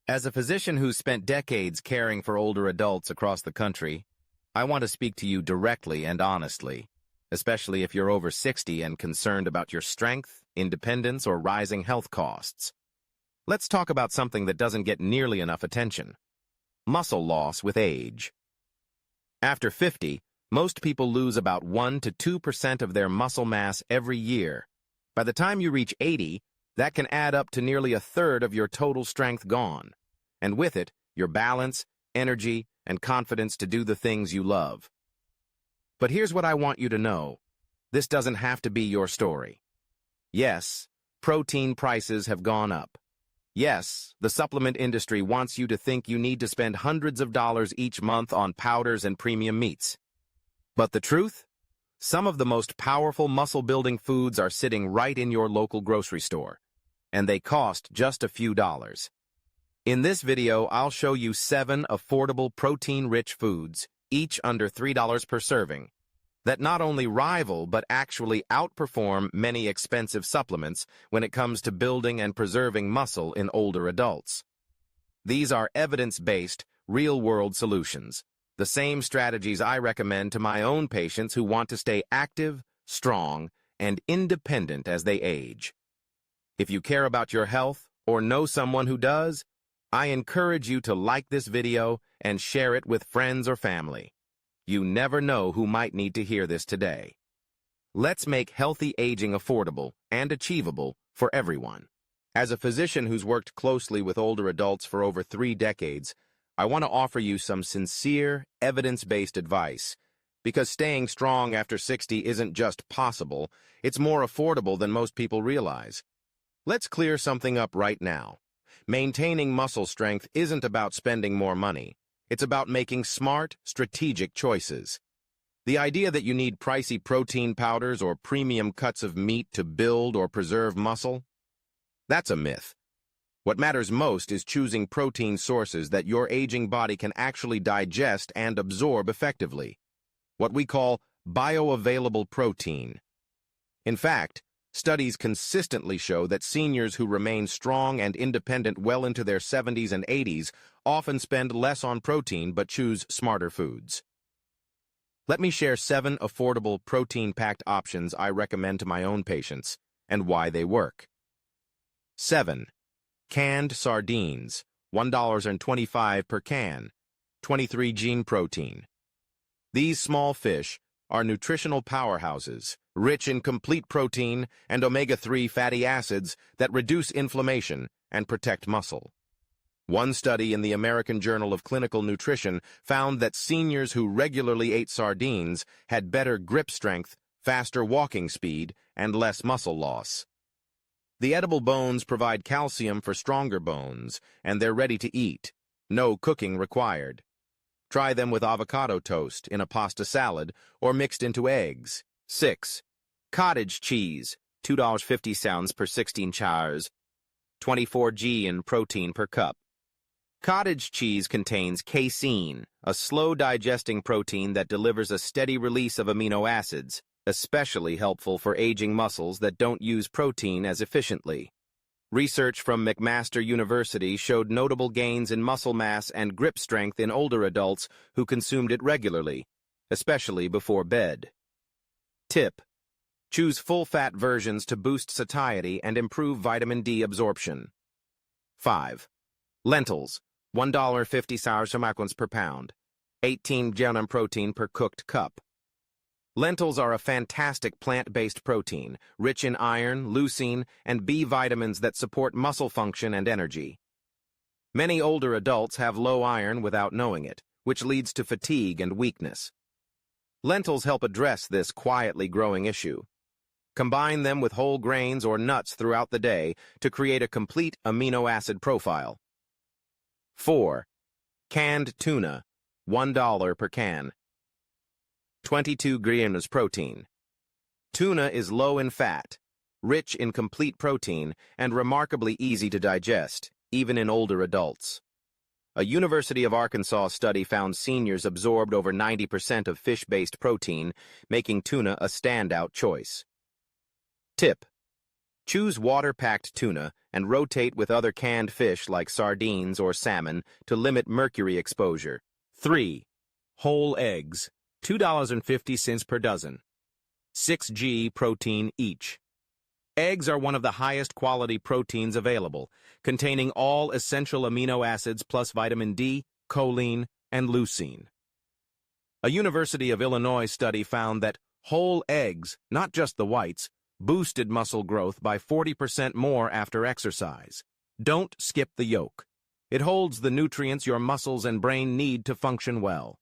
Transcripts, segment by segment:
As a physician who's spent decades caring for older adults across the country, I want to speak to you directly and honestly, especially if you're over 60 and concerned about your strength, independence, or rising health costs. Let's talk about something that doesn't get nearly enough attention: muscle loss with age. After 50, most people lose about 1 to 2% of their muscle mass every year. By the time you reach 80, that can add up to nearly a third of your total strength gone, and with it, your balance, energy, and confidence to do the things you love. But here's what I want you to know. This doesn't have to be your story. Yes, protein prices have gone up. Yes, the supplement industry wants you to think you need to spend hundreds of dollars each month on powders and premium meats. But the truth? Some of the most powerful muscle-building foods are sitting right in your local grocery store, and they cost just a few dollars. In this video, I'll show you 7 affordable protein-rich foods, each under $3 per serving, that not only rival but actually outperform many expensive supplements when it comes to building and preserving muscle in older adults. These are evidence-based, real-world solutions, the same strategies I recommend to my own patients who want to stay active, strong, and independent as they age. If you care about your health or know someone who does, I encourage you to like this video and share it with friends or family. You never know who might need to hear this today. Let's make healthy aging affordable and achievable for everyone. As a physician who's worked closely with older adults for over 3 decades, I want to offer you some sincere, evidence-based advice, because staying strong after 60 isn't just possible, it's more affordable than most people realize. Let's clear something up right now. Maintaining muscle strength isn't about spending more money. It's about making smart, strategic choices. The idea that you need pricey protein powders or premium cuts of meat to build or preserve muscle? That's a myth. What matters most is choosing protein sources that your aging body can actually digest and absorb effectively, what we call bioavailable protein. In fact, studies consistently show that seniors who remain strong and independent well into their 70s and 80s often spend less on protein but choose smarter foods. Let me share 7 affordable protein-packed options I recommend to my own patients and why they work. 7. Canned sardines, $1.25 per can, 23 gene protein. These small fish are nutritional powerhouses, rich in complete protein and omega-3 fatty acids that reduce inflammation and protect muscle. One study in the American Journal of Clinical Nutrition found that seniors who regularly ate sardines had better grip strength, faster walking speed, and less muscle loss. The edible bones provide calcium for stronger bones, and they're ready to eat. No cooking required. Try them with avocado toast, in a pasta salad, or mixed into eggs. 6. Cottage cheese, $2.50 per 16 chars, 24 g in protein per cup. Cottage cheese contains casein, a slow-digesting protein that delivers a steady release of amino acids, especially helpful for aging muscles that don't use protein as efficiently. Research from McMaster University showed notable gains in muscle mass and grip strength in older adults who consumed it regularly, especially before bed. Tip: choose full-fat versions to boost satiety and improve vitamin D absorption. 5. Lentils, $1.50 per pound, 18 g protein per cooked cup. Lentils are a fantastic plant-based protein, rich in iron, leucine, and B vitamins that support muscle function and energy. Many older adults have low iron without knowing it, which leads to fatigue and weakness. Lentils help address this quietly growing issue. Combine them with whole grains or nuts throughout the day to create a complete amino acid profile. 4. Canned tuna, $1 per can, 22 grams protein. Tuna is low in fat, rich in complete protein, and remarkably easy to digest, even in older adults. A University of Arkansas study found seniors absorbed over 90% of fish-based protein, making tuna a standout choice. Tip: Choose water-packed tuna and rotate with other canned fish like sardines or salmon to limit mercury exposure. 3. Whole eggs, $2.50 per dozen. 6g protein each. Eggs are one of the highest quality proteins available, containing all essential amino acids plus vitamin D, choline, and leucine. A University of Illinois study found that whole eggs, not just the whites, boosted muscle growth by 40% more after exercise. Don't skip the yolk. It holds the nutrients your muscles and brain need to function well.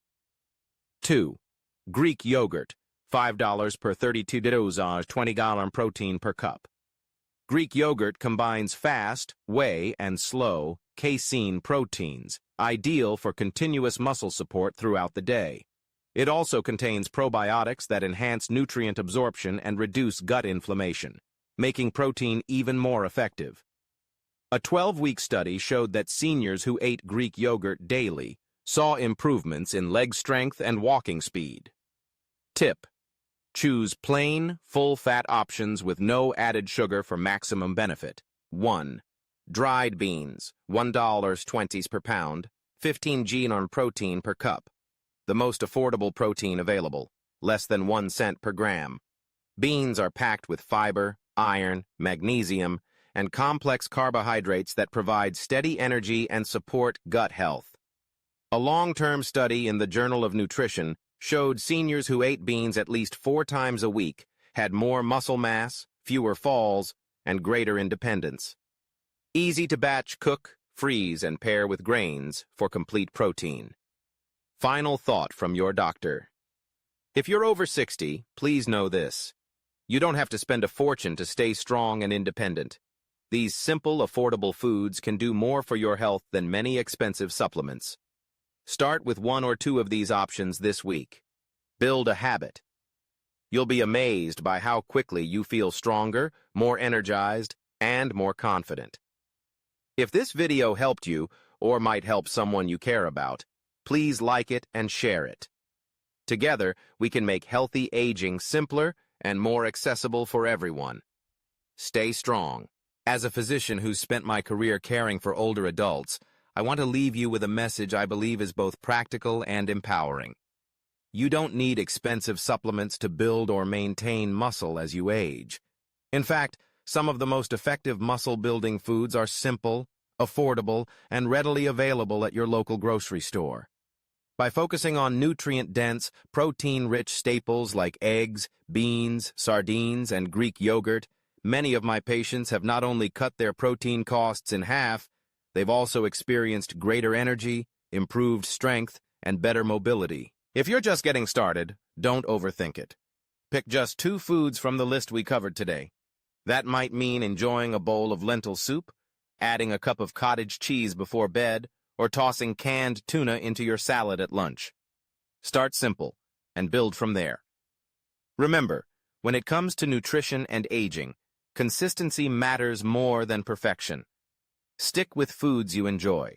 2. Greek yogurt, $5 per 32 dosage, 20-gallon protein per cup. Greek yogurt combines fast, whey, and slow, casein proteins, ideal for continuous muscle support throughout the day. It also contains probiotics that enhance nutrient absorption and reduce gut inflammation, making protein even more effective. A 12-week study showed that seniors who ate Greek yogurt daily saw improvements in leg strength and walking speed. Tip: choose plain, full-fat options with no added sugar for maximum benefit. 1. Dried beans, $1.20 per pound, 15g on protein per cup. The most affordable protein available, less than 1 cent per gram. Beans are packed with fiber, iron, magnesium, and complex carbohydrates that provide steady energy and support gut health. A long-term study in the Journal of Nutrition showed seniors who ate beans at least 4 times a week had more muscle mass, fewer falls, and greater independence. Easy to batch, cook, freeze, and pair with grains for complete protein. Final thought from your doctor. If you're over 60, please know this. You don't have to spend a fortune to stay strong and independent. These simple, affordable foods can do more for your health than many expensive supplements. Start with 1 or 2 of these options this week. Build a habit. You'll be amazed by how quickly you feel stronger, more energized, and more confident. If this video helped you, or might help someone you care about, please like it and share it. Together, we can make healthy aging simpler and more accessible for everyone. Stay strong. As a physician who's spent my career caring for older adults, I want to leave you with a message I believe is both practical and empowering. You don't need expensive supplements to build or maintain muscle as you age. In fact, some of the most effective muscle-building foods are simple, affordable, and readily available at your local grocery store. By focusing on nutrient-dense, protein-rich staples like eggs, beans, sardines, and Greek yogurt, many of my patients have not only cut their protein costs in half, they've also experienced greater energy, improved strength, and better mobility. If you're just getting started, don't overthink it. Pick just 2 foods from the list we covered today. That might mean enjoying a bowl of lentil soup, adding a cup of cottage cheese before bed, or tossing canned tuna into your salad at lunch. Start simple and build from there. Remember, when it comes to nutrition and aging, consistency matters more than perfection. Stick with foods you enjoy.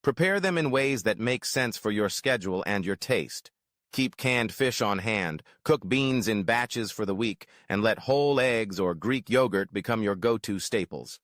Prepare them in ways that make sense for your schedule and your taste. Keep canned fish on hand, cook beans in batches for the week, and let whole eggs or Greek yogurt become your go-to staples.